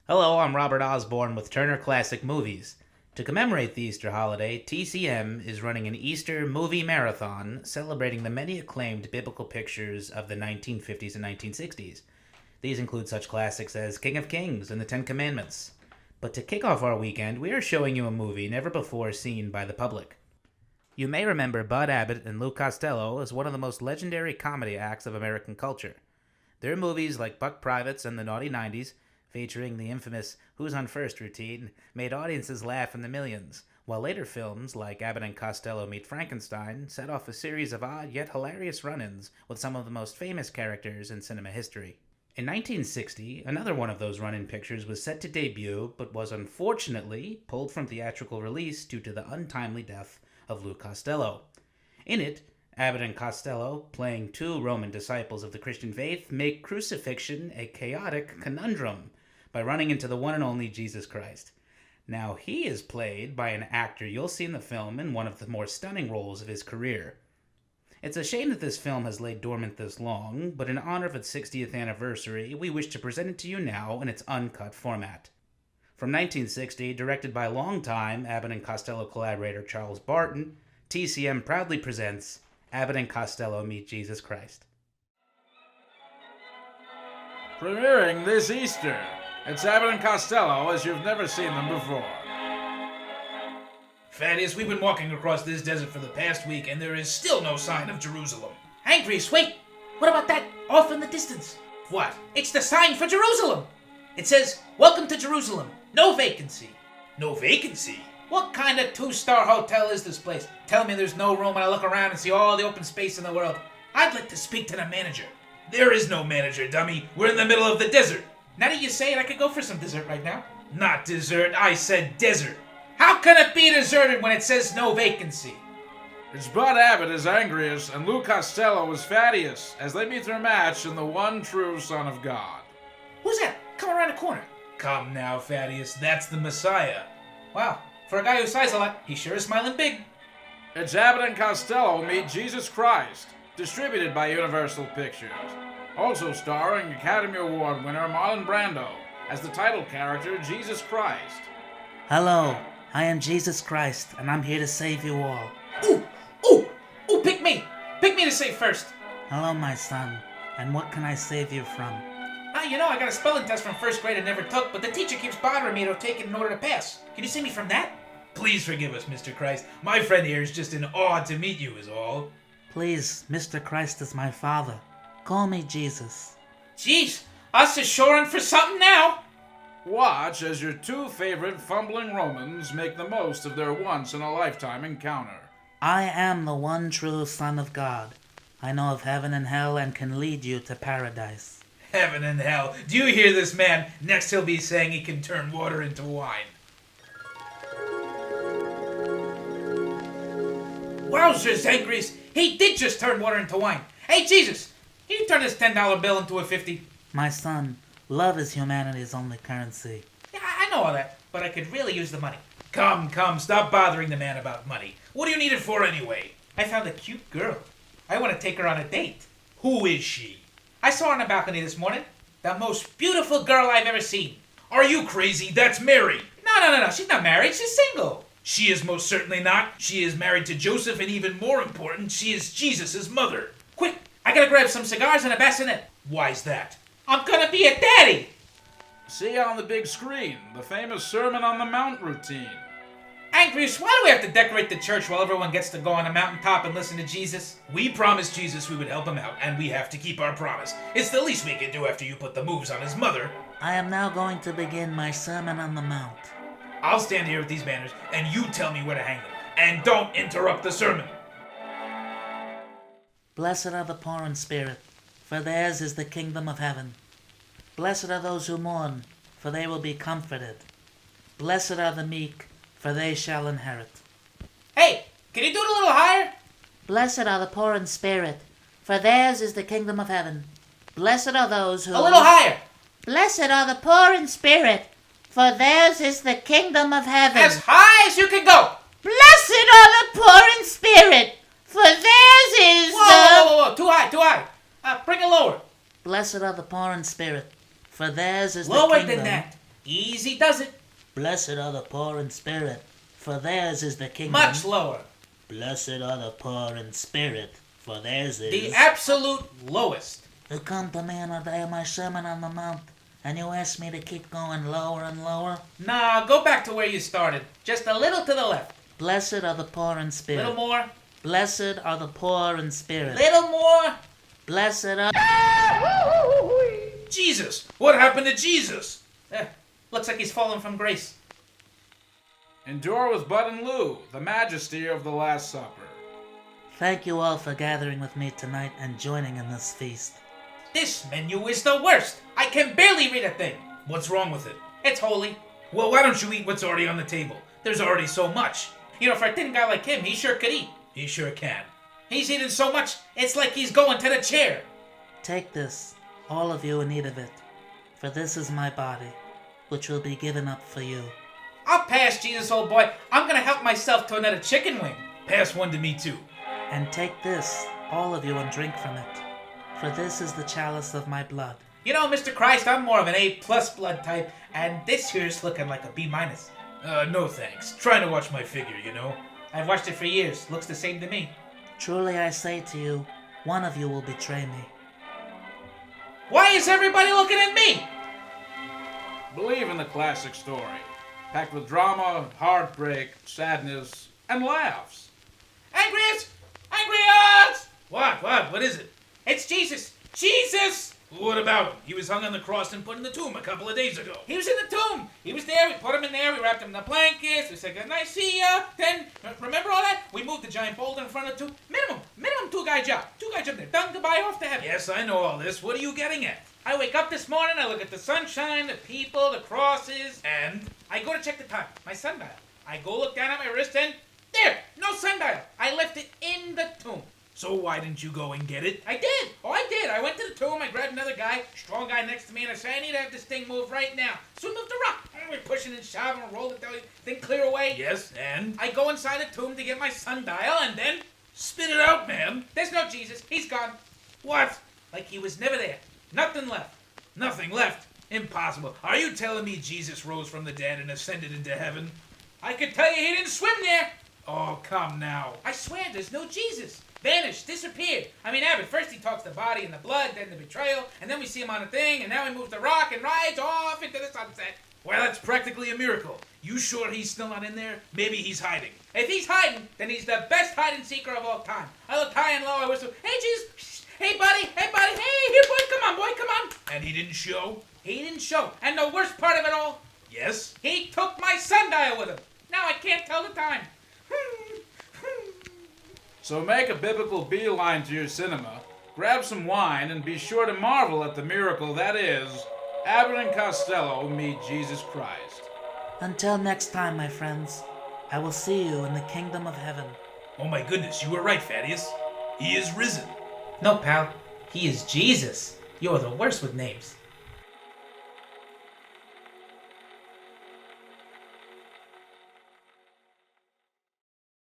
Hello, I'm Robert Osborne with Turner Classic Movies. To commemorate the Easter holiday, TCM is running an Easter movie marathon celebrating the many acclaimed biblical pictures of the 1950s and 1960s. These include such classics as King of Kings and the Ten Commandments. But to kick off our weekend, we are showing you a movie never before seen by the public. You may remember Bud Abbott and Lou Costello as one of the most legendary comedy acts of American culture. Their movies like Buck Privates and the Naughty 90s, featuring the infamous Who's on First routine, made audiences laugh in the millions, while later films like Abbott and Costello Meet Frankenstein set off a series of odd yet hilarious run-ins with some of the most famous characters in cinema history. In 1960, another one of those run-in pictures was set to debut, but was unfortunately pulled from theatrical release due to the untimely death of Lou Costello. In it, Abbott and Costello, playing two Roman disciples of the Christian faith, make crucifixion a chaotic conundrum by running into the one and only Jesus Christ. Now, he is played by an actor you'll see in the film in one of the more stunning roles of his career. It's a shame that this film has laid dormant this long, but in honor of its 60th anniversary, we wish to present it to you now in its uncut format. From 1960, directed by longtime Abbott and Costello collaborator Charles Barton, TCM proudly presents Abbott and Costello Meet Jesus Christ. Premiering this Easter, it's Abbott and Costello as you've never seen them before. Fatius, we've been walking across this desert for the past week, and there is still no sign of Jerusalem. Angrius, wait! What about that off in the distance? What? It's the sign for Jerusalem! It says, "Welcome to Jerusalem. No vacancy." No vacancy? What kind of two-star hotel is this place? Tell me there's no room and I look around and see all the open space in the world. I'd like to speak to the manager. There is no manager, dummy. We're in the middle of the desert. Now that you say it, I could go for some dessert right now. Not dessert, I said desert. How can it be deserted when it says no vacancy? It's Bud Abbott as Angrius and Lou Costello as Fatius as they meet their match in the one true Son of God. Who's that? Come around the corner. Come now, Fatius, that's the Messiah. Wow, for a guy who sighs a lot, he sure is smiling big. It's Abbott and Costello Meet Jesus Christ, distributed by Universal Pictures. Also starring Academy Award winner Marlon Brando as the title character Jesus Christ. Hello, I am Jesus Christ, and I'm here to save you all. Ooh, pick me! Pick me to save first. Hello, my son, and what can I save you from? I got a spelling test from first grade I never took, but the teacher keeps bothering me to take it in order to pass. Can you save me from that? Please forgive us, Mr. Christ. My friend here is just in awe to meet you is all. Please, Mr. Christ is my father. Call me Jesus. Jeez, us is sure in for something now. Watch as your two favorite fumbling Romans make the most of their once-in-a-lifetime encounter. I am the one true Son of God. I know of heaven and hell and can lead you to paradise. Heaven and hell. Do you hear this man? Next he'll be saying he can turn water into wine. Wowzers, Angrius, he did just turn water into wine. Hey, Jesus, can you turn this $10 bill into a 50? My son, love is humanity's only currency. Yeah, I know all that, but I could really use the money. Come, stop bothering the man about money. What do you need it for anyway? I found a cute girl. I want to take her on a date. Who is she? I saw her on the balcony this morning. The most beautiful girl I've ever seen. Are you crazy? That's Mary. No. She's not married. She's single. She is most certainly not. She is married to Joseph, and even more important, she is Jesus' mother. Quick, I gotta grab some cigars and a bassinet. Why's that? I'm gonna be a daddy. See on the big screen, the famous Sermon on the Mount routine. Angrius, why do we have to decorate the church while everyone gets to go on a mountaintop and listen to Jesus? We promised Jesus we would help him out, and we have to keep our promise. It's the least we can do after you put the moves on his mother. I am now going to begin my Sermon on the Mount. I'll stand here with these banners, and you tell me where to hang them. And don't interrupt the sermon. Blessed are the poor in spirit, for theirs is the kingdom of heaven. Blessed are those who mourn, for they will be comforted. Blessed are the meek, for they shall inherit. Hey, can you do it a little higher? Blessed are the poor in spirit, for theirs is the kingdom of heaven. Blessed are those who... A little higher. Blessed are the poor in spirit, for theirs is the kingdom of heaven. As high as you can go. Blessed are the poor in spirit, for theirs is Whoa, too high. Bring it lower. Blessed are the poor in spirit, for theirs is the Lower kingdom. than that. Easy does it. Blessed are the poor in spirit, for theirs is the kingdom. Much lower. Blessed are the poor in spirit, for theirs is... The absolute lowest. You come to me on the day of my Sermon on the Mount, and you ask me to keep going lower and lower? Nah, go back to where you started. Just a little to the left. Blessed are the poor in spirit. Little more. Blessed are the poor in spirit. Little more. Blessed are... Jesus! What happened to Jesus? Looks like he's fallen from grace. Endure with Bud and Lou, the majesty of the Last Supper. Thank you all for gathering with me tonight and joining in this feast. This menu is the worst. I can barely read a thing. What's wrong with it? It's holy. Well, why don't you eat what's already on the table? There's already so much. You know, for a thin guy like him, he sure could eat. He sure can. He's eating so much, it's like he's going to the chair. Take this, all of you in need of it, for this is my body, which will be given up for you. I'll pass, Jesus, old boy. I'm gonna help myself to another chicken wing. Pass one to me, too. And take this, all of you, and drink from it, for this is the chalice of my blood. You know, Mr. Christ, I'm more of an A+ blood type, and this here's looking like a B-. No thanks. Trying to watch my figure, you know? I've watched it for years. Looks the same to me. Truly I say to you, one of you will betray me. Why is everybody looking at me? Believe in the classic story, packed with drama, heartbreak, sadness, and laughs. Angrius! Angrius! What? What is it? It's Jesus! Jesus! What about him? He was hung on the cross and put in the tomb a couple of days ago. He was in the tomb. He was there. We put him in there. We wrapped him in the blankets. We said good night, see ya. Then, remember all that? We moved the giant boulder in front of the tomb. Minimum two-guy job. Two-guy job there. Done, goodbye, off to heaven. Yes, I know all this. What are you getting at? I wake up this morning. I look at the sunshine, the people, the crosses. And? I go to check the time. My sundial. I go look down at my wrist and there, no sundial. I left it in the tomb. So why didn't you go and get it? I did. Oh, I did. I went to the tomb. I grabbed another guy, strong guy next to me, and I said, I need to have this thing move right now. So we moved the rock. And we're pushing and shoving and rolled it down. Thing clear away. Yes, and? I go inside the tomb to get my sundial, and then Spit it out, man. there's no Jesus. He's gone. What? Like he was never there. Nothing left. Nothing left? Impossible. Are you telling me Jesus rose from the dead and ascended into heaven? I could tell you he didn't swim there. Oh, come now. I swear, there's no Jesus. Vanished, disappeared. I mean, Abbott, first he talks the body and the blood, then the betrayal, and then we see him on a thing, and now he moves the rock and rides off into the sunset. Well, that's practically a miracle. You sure he's still not in there? Maybe he's hiding. If he's hiding, then he's the best hide-and-seeker of all time. I look high and low, I whistle, hey, Jesus, hey, buddy, hey, here, boy, come on. And he didn't show? He didn't show. And the worst part of it all, Yes? he took my sundial with him. Now I can't tell the time. So make a biblical beeline to your cinema, grab some wine, and be sure to marvel at the miracle that is Abbott and Costello meet Jesus Christ. Until next time, my friends, I will see you in the kingdom of heaven. Oh my goodness, you were right, Fatius. He is risen. No, pal, he is Jesus. You're the worst with names.